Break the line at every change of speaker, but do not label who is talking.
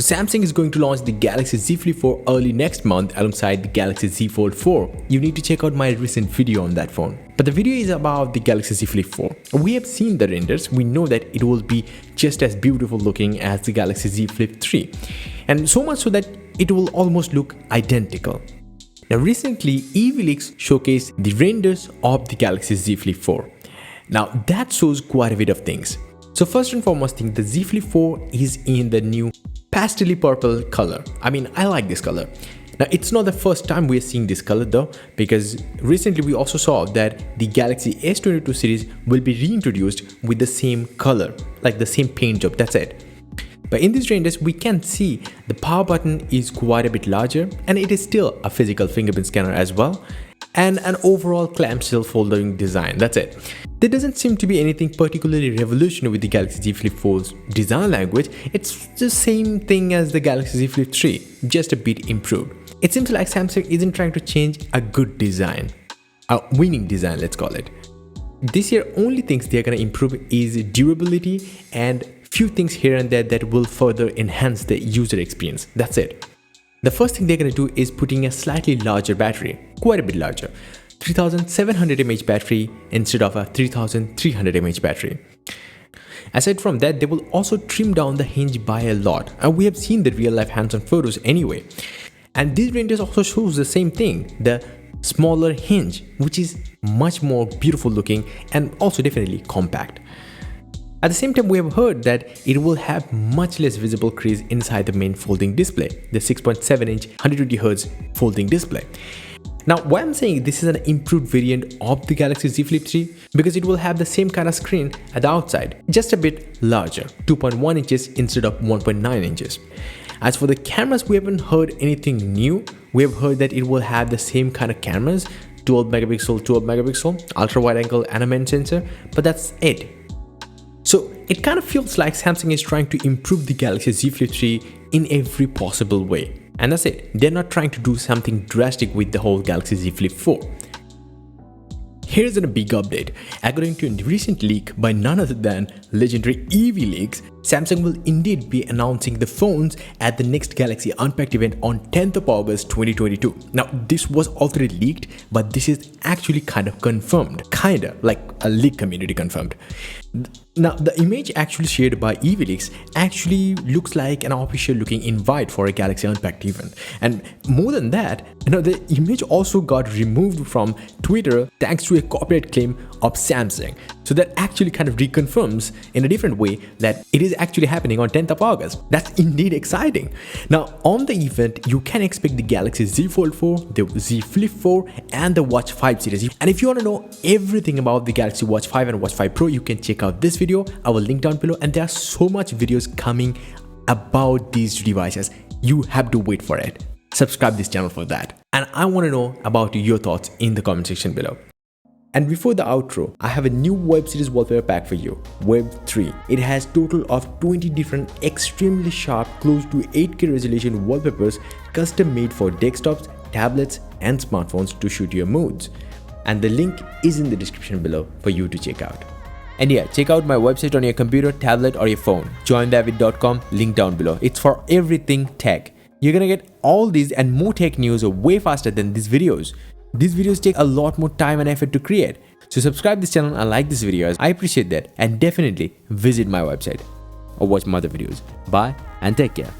So Samsung is going to launch the Galaxy Z Flip 4 early next month alongside the Galaxy Z Fold 4. You need to check out my recent video on that phone. But the video is about the Galaxy Z Flip 4. We have seen the renders, we know that it will be just as beautiful looking as the Galaxy Z Flip 3. And so much so that it will almost look identical. Now recently, EVLeaks showcased the renders of the Galaxy Z Flip 4. Now that shows quite a bit of things. So first and foremost thing, the Z Flip 4 is in the new pastel purple color. I mean, I like this color. Now it's not the first time we're seeing this color though, because recently we also saw that the Galaxy S22 series will be reintroduced with the same color, like the same paint job, that's it. But in these renders, we can see the power button is quite a bit larger and it is still a physical fingerprint scanner as well, and an overall clamshell folding design, that's it. There doesn't seem to be anything particularly revolutionary with the Galaxy Z Flip 4's design language. It's the same thing as the Galaxy Z Flip 3, just a bit improved. It seems like Samsung isn't trying to change a good design, a winning design, let's call it. This year, only things they're gonna improve is durability and few things here and there that will further enhance the user experience. That's it. The first thing they're gonna do is putting a slightly larger battery, quite a bit larger. 3700 mAh battery instead of a 3300 mAh battery. Aside from that, they will also trim down the hinge by a lot, and we have seen the real life hands-on photos anyway. And these renders also shows the same thing, the smaller hinge, which is much more beautiful looking and also definitely compact. At the same time, we have heard that it will have much less visible crease inside the main folding display, the 6.7-inch 120Hz folding display. Now, why I'm saying this is an improved variant of the Galaxy Z Flip 3, because it will have the same kind of screen at the outside, just a bit larger, 2.1 inches instead of 1.9 inches. As for the cameras, we haven't heard anything new. We have heard that it will have the same kind of cameras, 12 megapixel, ultra wide angle and a main sensor, but that's it. So it kind of feels like Samsung is trying to improve the Galaxy Z Flip 3 in every possible way. And that's it. They're not trying to do something drastic with the whole Galaxy Z Flip 4. Here's a big update. According to a recent leak by none other than legendary EVLeaks, Samsung will indeed be announcing the phones at the next Galaxy Unpacked event on 10th of August 2022. Now, this was already leaked, but this is actually kind of confirmed. Kinda like a leak community confirmed. Now, the image actually shared by EVLeaks actually looks like an official looking invite for a Galaxy Unpacked event. And more than that, the image also got removed from Twitter thanks to a copyright claim of Samsung. So that actually kind of reconfirms in a different way that it is actually happening on 10th of August. That's indeed exciting. Now, on the event, you can expect the Galaxy Z Fold 4, the Z Flip 4, and the Watch 5 series. And if you want to know everything about the Galaxy Watch 5 and Watch 5 Pro, you can check out this video. I will link down below, and there are so much videos coming about these devices. You have to wait for it. Subscribe this channel for that. And I want to know about your thoughts in the comment section below. And before the outro, I have a new web series wallpaper pack for you, Web 3. It has total of 20 different extremely sharp, close to 8K resolution wallpapers custom made for desktops, tablets and smartphones to shoot your moods. And the link is in the description below for you to check out. And yeah, check out my website on your computer, tablet or your phone, joindavid.com, link down below. It's for everything tech. You're gonna get all these and more tech news way faster than these videos. These videos take a lot more time and effort to create. So subscribe this channel and like this video, as I appreciate that, and definitely visit my website or watch my other videos. Bye and take care.